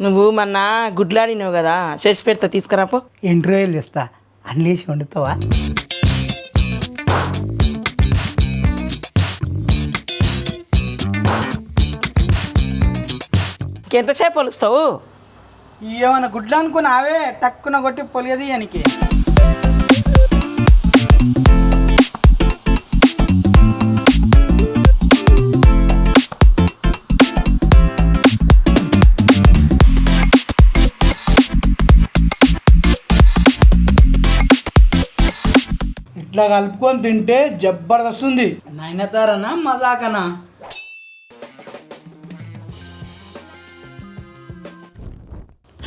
నువ్వు మొన్న గుడ్లాడినావు కదా చేసి పెడతా తీసుకురాపో. ఎండు రొయ్యలు తెస్తా అన్నేసి వండుతావా? ఎంతసేపు వలుస్తావు? ఏమైనా గుడ్లు అనుకున్నావే టక్కున కొట్టి పొలియది అనికి. ఇట్లా కలుపుకొని తింటే జబర్దస్త్ ఉంది. నైనతారనా మజాకనా?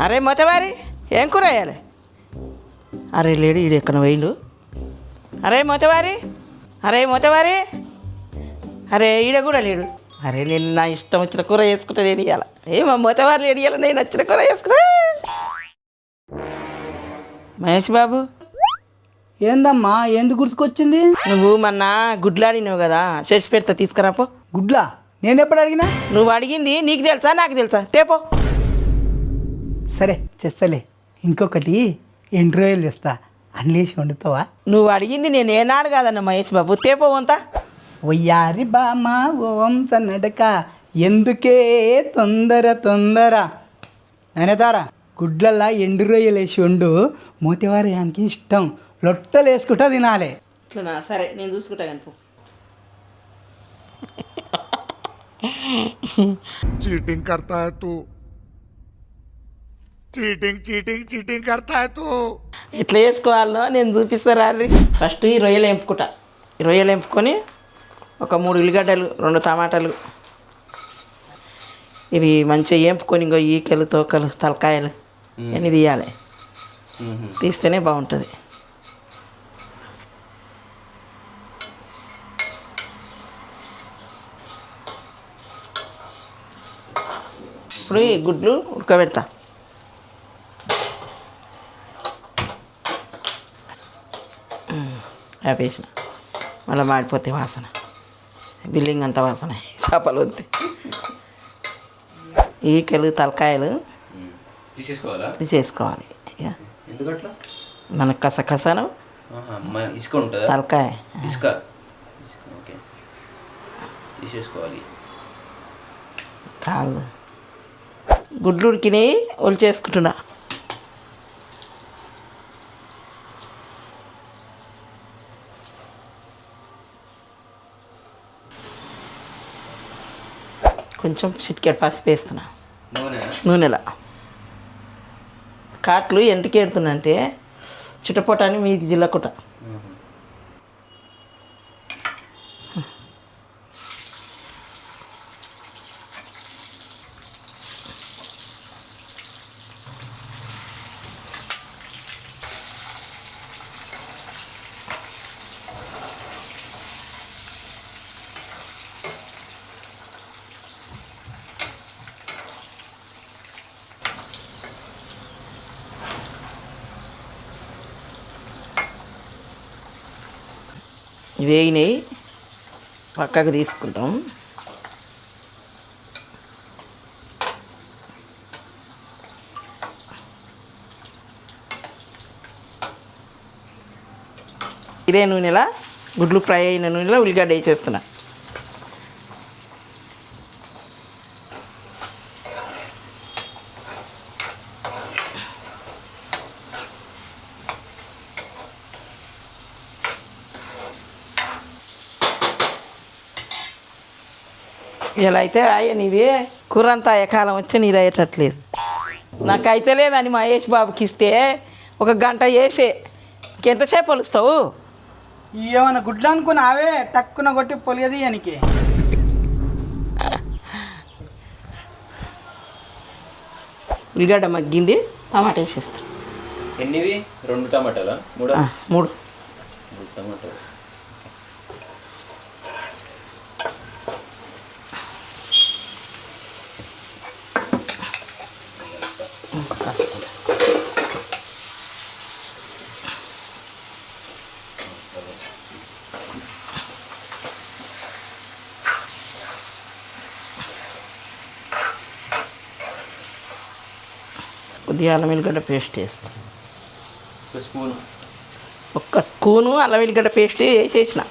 అరే మొతవారి ఏం కూర వేయాలి? అరే లేడు ఈడు ఎక్కడ పోయిండు? అరే మొతవారి, అరే మొతవారి, అరే ఈడ కూడా లేడు. అరే నేను నా ఇష్టం వచ్చిన కూర వేసుకుంటా. నేను ఇవ్వాలి ఏమో మొతవారి లేడు, ఇవ్వాలి నేను నచ్చిన కూర వేసుకున్నా. మహేష్ బాబు ఏందమ్మా ఎందుకు గుర్తుకొచ్చింది? నువ్వు మొన్న గుడ్లాడినావు కదా చేసి పెడతా తీసుకురాపో. గుడ్లా? నేను ఎప్పుడు అడిగినా? నువ్వు అడిగింది నీకు తెలుసా నాకు తెలుసా? తేపో. సరే చేస్తలే. ఇంకొకటి ఎండు రొయ్యలు తెస్తా అన్నేసి వండుతావా? నువ్వు అడిగింది నేను ఏనాడు కాదన్న మహేష్ బాబు. తేపో వంతా. ఒయ్యారి బామా ఓం సన్నడక ఎందుకే తొందర తొందర. నైనతారా గుడ్లల్లా ఎండు రొయ్యలు వేసి వండు. మోతివారయానికి ఇష్టం. లొట్టలు వేసుకుంటా తినాలి. ఇట్లా సరే నేను చూసుకుంటా కనుక. चीटिंग करता है तू, चीटिंग चीटिंग चीटिंग करता है तू. ఎట్లా వేసుకోవాలో నేను చూపిస్తారా? ఫస్ట్ ఈ రొయ్యలు ఎంపుకుంటా. ఈ రొయ్యలు ఎంపుకొని ఒక 3 ఉల్లిగడ్డలు 2 టమాటాలు ఇవి మంచిగా ఎంపుకొని ఇంకో ఈకలు తోకలు తలకాయలు అన్నీ తీయాలి. తీస్తేనే బాగుంటుంది. ఇప్పుడు ఈ గుడ్లు ఉడకబెడతా. వేసిన మళ్ళీ మాడిపోతే వాసన, బిల్లింగ్ అంత వాసన, చేపలు వద్దు. ఈకలు తలకాయలు తీసేసుకోవాలి. ఇక మనకు కసకసను తలకాయ కాళ్ళు గుడ్లు ఉడికినాయి ఒలిచేసుకుంటున్నా. కొంచెం చిటికెడు పసుపు వేస్తున్నా నూనెలా. కాట్లు ఎంటికి ఎడుతున్నా అంటే చిటపొటాన్ని మీకు జిల్లకుట. వేగినాయి పక్కకు తీసుకుంటాం. ఇదే నూనెలా గుడ్లు ఫ్రై అయిన నూనెలో ఉల్లిగడ్డ వేసేస్తున్నా. ఇలా అయితే అయ్యా నీది కూర అంతా కాలం వచ్చి నీది అయ్యేటట్లేదు. నాకైతే లేదని మహేష్ బాబుకి ఇస్తే 1 గంట వేసే. ఎంతసేపు వలుస్తావు? ఏమైనా గుడ్లు అనుకున్నావే టక్కున కొట్టి పొలియది అనికి. ఉల్లిగడ్డ మగ్గింది, టమాటా వేసేస్తాను. ఎన్నివి? 2 టమాటాలా? 3 టమాటాలు. కొద్దిగా అల్లం వెల్లిగడ్డ పేస్ట్ వేస్తాం. ఒక స్పూన్. ఒక్క స్పూను అల్లం వెల్లిగడ్డ పేస్ట్ వేసేసిన.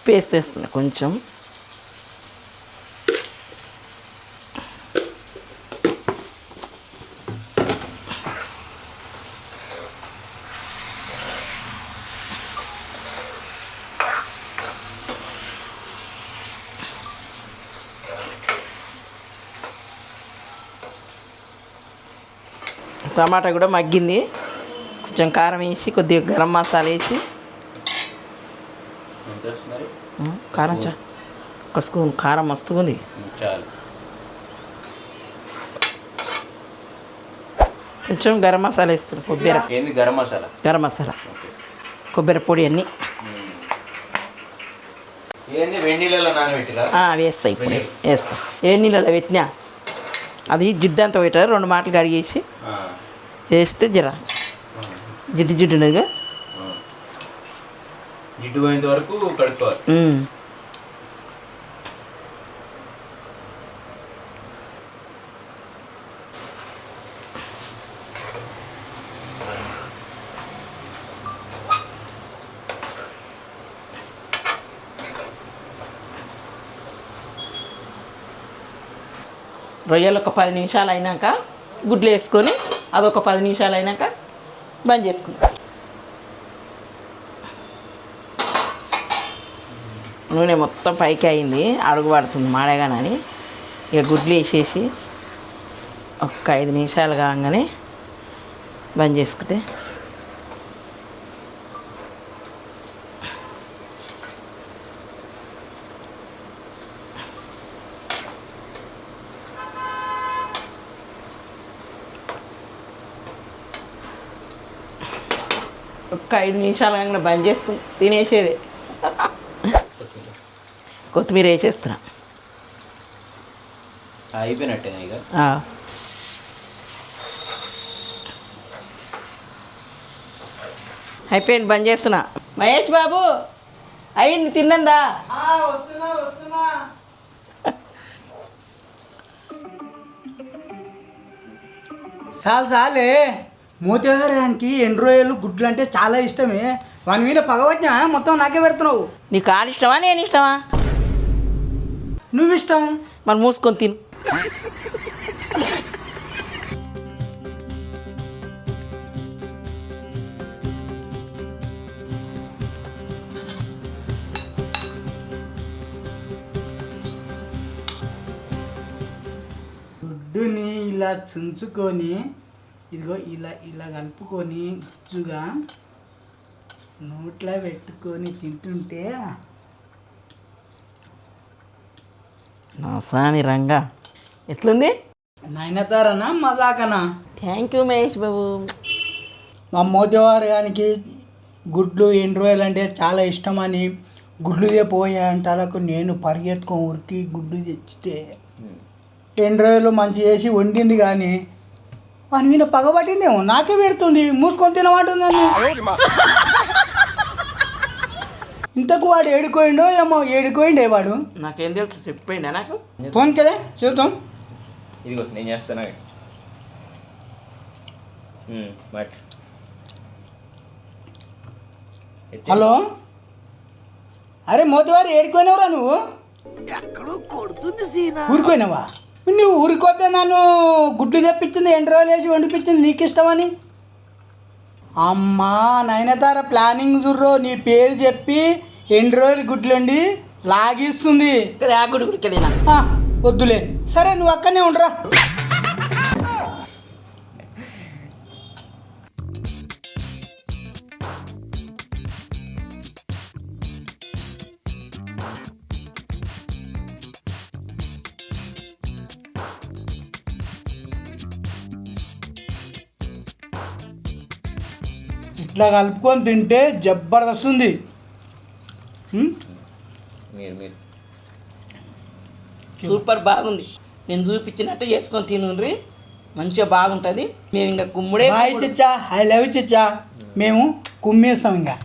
పేస్ట్ వేస్తున్నా కొంచెం. టమాటా కూడా మగ్గింది. కొంచెం కారం వేసి కొద్దిగా గరం మసాలా వేసి ఎంత వేస్తున్నారు? కారం ఒక స్పూన్ కారం మస్తుగా ఉంది. చాలు. కొంచెం గరం మసాలా వేస్తున్నాను. కొబ్బరి ఏంది గరం మసాలా? గరం మసాలా, కొబ్బరి పొడి అన్నీ ఏంది వేడి నీళ్ళలో నానబెట్టిరా? వేస్తా. ఇప్పుడు వేస్తా. ఏ నీళ్ళలో పెట్టినా అది జిడ్డంతా పెట్టారు. 2 మాటలు కడిగేసి వేస్తే జర జిడ్డు జిడ్డు ఉన్నదిగా. జిడ్డు పోయేంత వరకు కడుక్కోవాలి. రొయ్యలు ఒక 10 నిమిషాలు అయినాక గుడ్లు వేసుకొని అదొక 10 నిమిషాలు అయినాక బంద్ చేసుకుందాం. నూనె మొత్తం పైకి అయింది, అడుగు పడుతుంది మాడగానని ఇక గుడ్లు వేసేసి ఒక 5 నిమిషాలు కాగానే బంద్ చేసుకుంటే ఒక 5 నిమిషాలు కాగానే బంద్ చేసుకుని తినేసేది. కొత్తిమీర వేసేస్తున్నా. అయిపోయినట్టే ఇక. అయిపోయింది, బంద్ చేస్తున్నా. మహేష్ బాబు అయింది, తిందా? వస్తున్నా. చాలే మోతేహారానికి ఎండు రొయ్యలు గుడ్లు అంటే చాలా ఇష్టమే. వాని మీద పగవచ్చినా మొత్తం నాకే పెడుతున్నావు. నీకు కాలు ఇష్టమా నేను ఇష్టమా? నువ్వు ఇష్టం. మరి మూసుకొని తిను. గుడ్డుని ఇలా చుంచుకొని ఇదిగో ఇలా కలుపుకొని గుజ్జుగా నోట్లో పెట్టుకొని తింటుంటే నా స్వామి రంగా ఎట్లుంది? నయనతారనా మజాకనా? Thank you Mahesh Babu. మా మోతేవారానికి గుడ్లు ఎండు రొయ్యలు అంటే చాలా ఇష్టమని గుడ్లుదే పోయే అంటారకు నేను పరిగెత్తుకొని ఉరికి గుడ్లు తెచ్చితే ఎండు రొయ్యలు మంచి చేసి వండింది, కానీ వాని మీద పగబట్టిందేమో నాకే పెడుతుంది. మూసుకొని తినమంటుందని. ఇంతకు వాడు ఏడుకోయిండో ఏమో, ఏడుకోయిండే వాడు. నాకేం తెలుసు, చెప్పిపోయిందా నాకు? ఫోన్ కదా చూద్దాం. ఇదిగో నేను చేస్తాను. హలో, అరే మోతివారి ఏడుకోయినవరా నువ్వు? ఊరికోయినావా? నువ్వు ఊరికొస్తే నన్ను గుడ్లు తెప్పించింది, ఎండు రోజులు వేసి వండిపించింది నీకు ఇష్టమని. అమ్మా నయనతార ప్లానింగ్ చూర్రో, నీ పేరు చెప్పి ఎండు రోజులు గుడ్లు వండి లాగిస్తుంది. వద్దులే, సరే నువ్వు అక్కడనే ఉండరా. ఇట్లా కలుపుకొని తింటే జబర్దస్త్ ఉంది. సూపర్ బాగుంది. నేను చూపించినట్టు చేసుకొని తినుండ్రి, మంచిగా బాగుంటుంది. మేము ఇంకా గుమ్మడే. హాయ్ చిచ్చా, ఐ లవ్ చిచ్చా. మేము కుమ్మేస్తాం ఇంకా